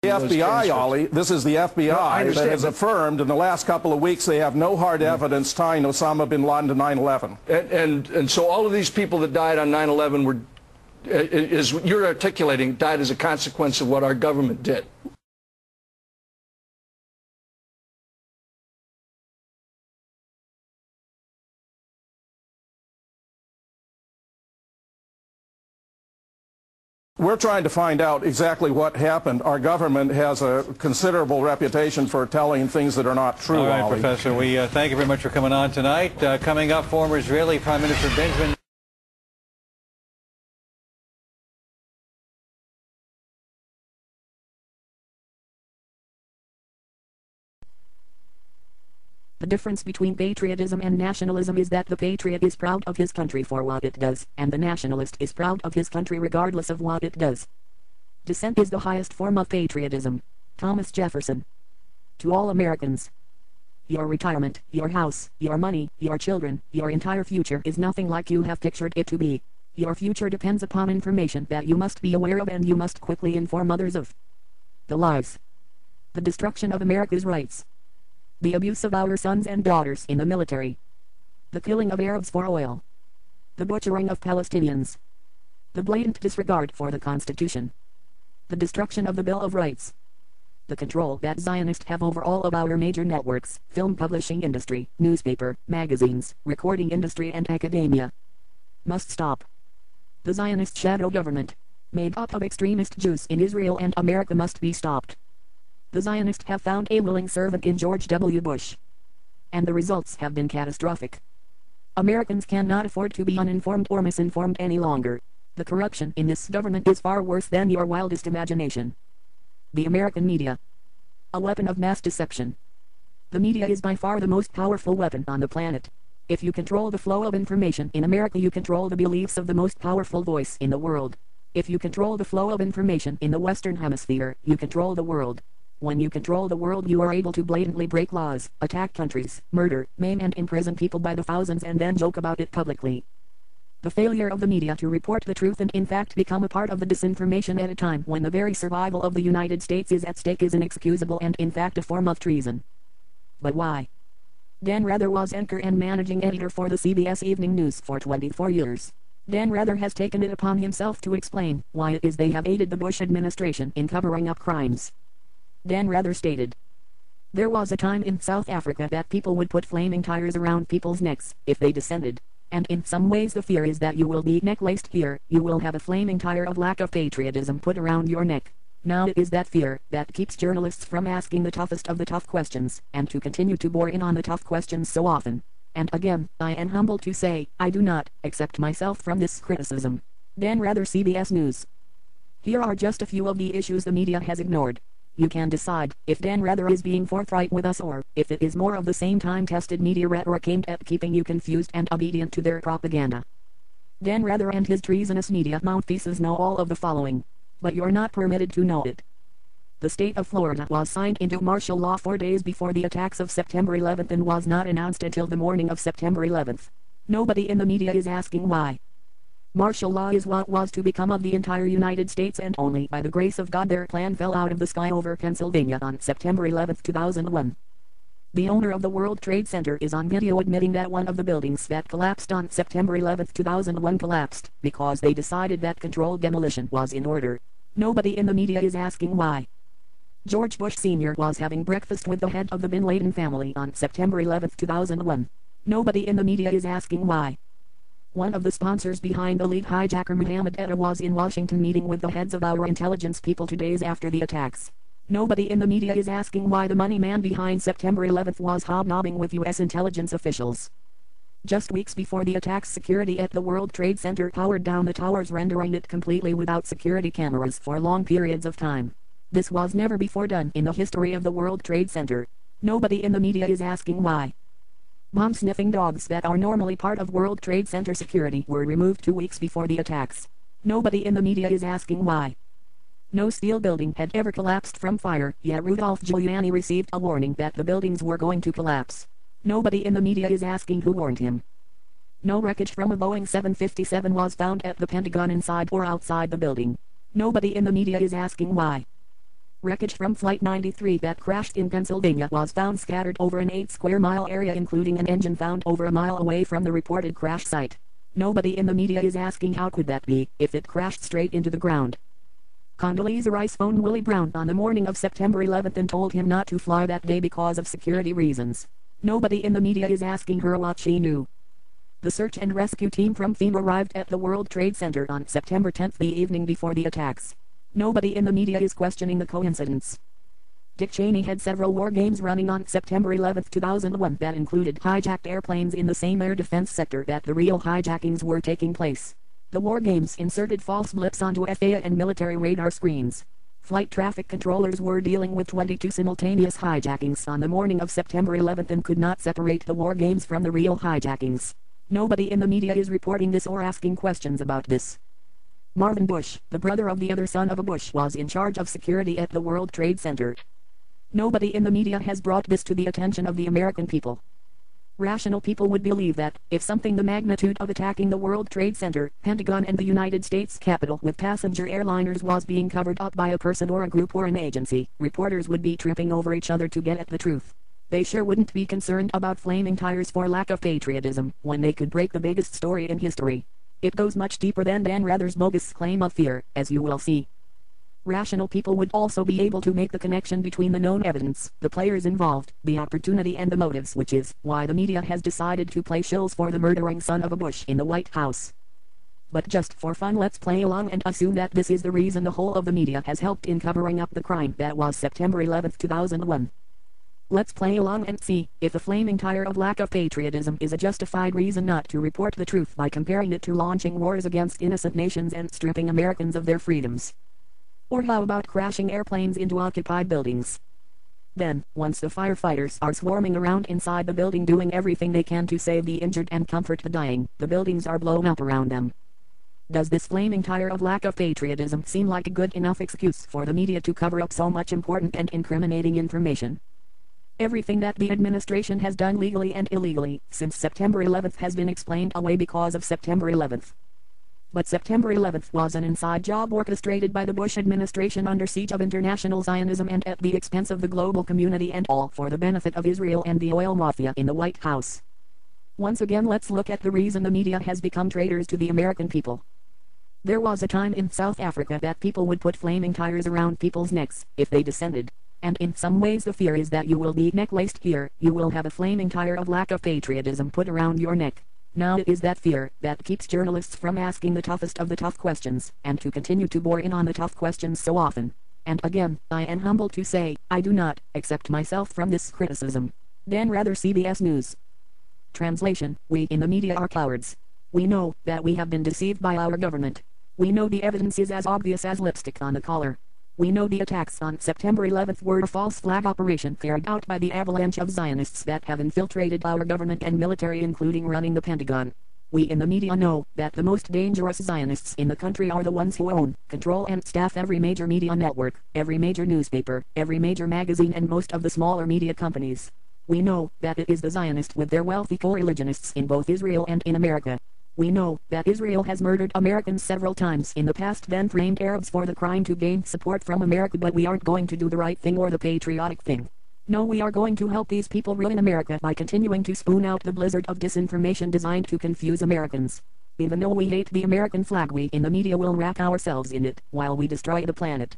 those FBI, Ollie, this is the FBI that has affirmed in the last couple of weeks they have no hard evidence tying Osama bin Laden to 9/11. And so all of these people that died on 9/11 were, as you're articulating, died as a consequence of what our government did. We're trying to find out exactly what happened. Our government has a considerable reputation for telling things that are not true. All right, Ollie. Professor, we thank you very much for coming on tonight. Coming up, former Israeli Prime Minister Benjamin The difference between patriotism and nationalism is that the patriot is proud of his country for what it does, and the nationalist is proud of his country regardless of what it does. Dissent is the highest form of patriotism. Thomas Jefferson. To all Americans, your retirement, your house, your money, your children, your entire future is nothing like you have pictured it to be. Your future depends upon information that you must be aware of and you must quickly inform others of. The lies. The destruction of America's rights. The abuse of our sons and daughters in the military. The killing of Arabs for oil. The butchering of Palestinians. The blatant disregard for the Constitution. The destruction of the Bill of Rights. The control that Zionists have over all of our major networks, film publishing industry, newspaper, magazines, recording industry and academia, must stop. The Zionist shadow government, made up of extremist Jews in Israel and America, must be stopped. The Zionists have found a willing servant in George W. Bush. And the results have been catastrophic. Americans cannot afford to be uninformed or misinformed any longer. The corruption in this government is far worse than your wildest imagination. The American media. A weapon of mass deception. The media is by far the most powerful weapon on the planet. If you control the flow of information in America, you control the beliefs of the most powerful voice in the world. If you control the flow of information in the Western Hemisphere, you control the world. When you control the world, you are able to blatantly break laws, attack countries, murder, maim and imprison people by the thousands and then joke about it publicly. The failure of the media to report the truth and in fact become a part of the disinformation at a time when the very survival of the United States is at stake is inexcusable and in fact a form of treason. But why? Dan Rather was anchor and managing editor for the CBS Evening News for 24 years. Dan Rather has taken it upon himself to explain why it is they have aided the Bush administration in covering up crimes. Dan Rather stated, "There was a time in South Africa that people would put flaming tires around people's necks if they dissented. And in some ways the fear is that you will be necklaced here, you will have a flaming tire of lack of patriotism put around your neck. Now it is that fear that keeps journalists from asking the toughest of the tough questions, and to continue to bore in on the tough questions so often. And again, I am humbled to say, I do not accept myself from this criticism." Dan Rather, CBS News. Here are just a few of the issues the media has ignored. You can decide if Dan Rather is being forthright with us or if it is more of the same time-tested media rhetoric aimed at keeping you confused and obedient to their propaganda. Dan Rather and his treasonous media mouthpieces know all of the following, but you're not permitted to know it. The state of Florida was signed into martial law 4 days before the attacks of September 11th and was not announced until the morning of September 11th. Nobody in the media is asking why. Martial law is what was to become of the entire United States, and only by the grace of God their plan fell out of the sky over Pennsylvania on September 11, 2001. The owner of the World Trade Center is on video admitting that one of the buildings that collapsed on September 11, 2001 collapsed because they decided that controlled demolition was in order. Nobody in the media is asking why. George Bush Sr. was having breakfast with the head of the Bin Laden family on September 11, 2001. Nobody in the media is asking why. One of the sponsors behind the lead hijacker Mohammed Atta was in Washington meeting with the heads of our intelligence people 2 days after the attacks. Nobody in the media is asking why the money man behind September 11th was hobnobbing with U.S. intelligence officials. Just weeks before the attacks, security at the World Trade Center powered down the towers, rendering it completely without security cameras for long periods of time. This was never before done in the history of the World Trade Center. Nobody in the media is asking why. Bomb-sniffing dogs that are normally part of World Trade Center security were removed 2 weeks before the attacks. Nobody in the media is asking why. No steel building had ever collapsed from fire, yet Rudolph Giuliani received a warning that the buildings were going to collapse. Nobody in the media is asking who warned him. No wreckage from a Boeing 757 was found at the Pentagon inside or outside the building. Nobody in the media is asking why. Wreckage from Flight 93 that crashed in Pennsylvania was found scattered over an 8-square-mile area, including an engine found over a mile away from the reported crash site. Nobody in the media is asking how could that be, if it crashed straight into the ground. Condoleezza Rice phoned Willie Brown on the morning of September 11th and told him not to fly that day because of security reasons. Nobody in the media is asking her what she knew. The search and rescue team from FEMA arrived at the World Trade Center on September 10th, the evening before the attacks. Nobody in the media is questioning the coincidence. Dick Cheney had several war games running on September 11, 2001 that included hijacked airplanes in the same air defense sector that the real hijackings were taking place. The war games inserted false blips onto FAA and military radar screens. Flight traffic controllers were dealing with 22 simultaneous hijackings on the morning of September 11th and could not separate the war games from the real hijackings. Nobody in the media is reporting this or asking questions about this. Marvin Bush, the brother of the other son of a Bush, was in charge of security at the World Trade Center. Nobody in the media has brought this to the attention of the American people. Rational people would believe that, if something the magnitude of attacking the World Trade Center, Pentagon and the United States Capitol with passenger airliners was being covered up by a person or a group or an agency, reporters would be tripping over each other to get at the truth. They sure wouldn't be concerned about flaming tires for lack of patriotism, when they could break the biggest story in history. It goes much deeper than Dan Rather's bogus claim of fear, as you will see. Rational people would also be able to make the connection between the known evidence, the players involved, the opportunity and the motives, which is why the media has decided to play shills for the murdering son of a Bush in the White House. But just for fun, let's play along and assume that this is the reason the whole of the media has helped in covering up the crime that was September 11, 2001. Let's play along and see if the flaming tire of lack of patriotism is a justified reason not to report the truth by comparing it to launching wars against innocent nations and stripping Americans of their freedoms. Or how about crashing airplanes into occupied buildings? Then, once the firefighters are swarming around inside the building doing everything they can to save the injured and comfort the dying, the buildings are blown up around them. Does this flaming tire of lack of patriotism seem like a good enough excuse for the media to cover up so much important and incriminating information? Everything that the administration has done legally and illegally since September 11th has been explained away because of September 11th. But September 11th was an inside job orchestrated by the Bush administration under siege of international Zionism and at the expense of the global community, and all for the benefit of Israel and the oil mafia in the White House. Once again, let's look at the reason the media has become traitors to the American people. There was a time in South Africa that people would put flaming tires around people's necks if they descended. And in some ways the fear is that you will be necklaced here, you will have a flaming tire of lack of patriotism put around your neck. Now it is that fear that keeps journalists from asking the toughest of the tough questions, and to continue to bore in on the tough questions so often. And again, I am humbled to say, I do not accept myself from this criticism. Dan Rather, CBS News. Translation: we in the media are cowards. We know that we have been deceived by our government. We know the evidence is as obvious as lipstick on the collar. We know the attacks on September 11th were a false flag operation carried out by the avalanche of Zionists that have infiltrated our government and military, including running the Pentagon. We in the media know that the most dangerous Zionists in the country are the ones who own, control and staff every major media network, every major newspaper, every major magazine and most of the smaller media companies. We know that it is the Zionists with their wealthy co-religionists in both Israel and in America. We know that Israel has murdered Americans several times in the past, then framed Arabs for the crime to gain support from America, but we aren't going to do the right thing or the patriotic thing. No, we are going to help these people ruin America by continuing to spoon out the blizzard of disinformation designed to confuse Americans. Even though we hate the American flag, we in the media will wrap ourselves in it while we destroy the planet.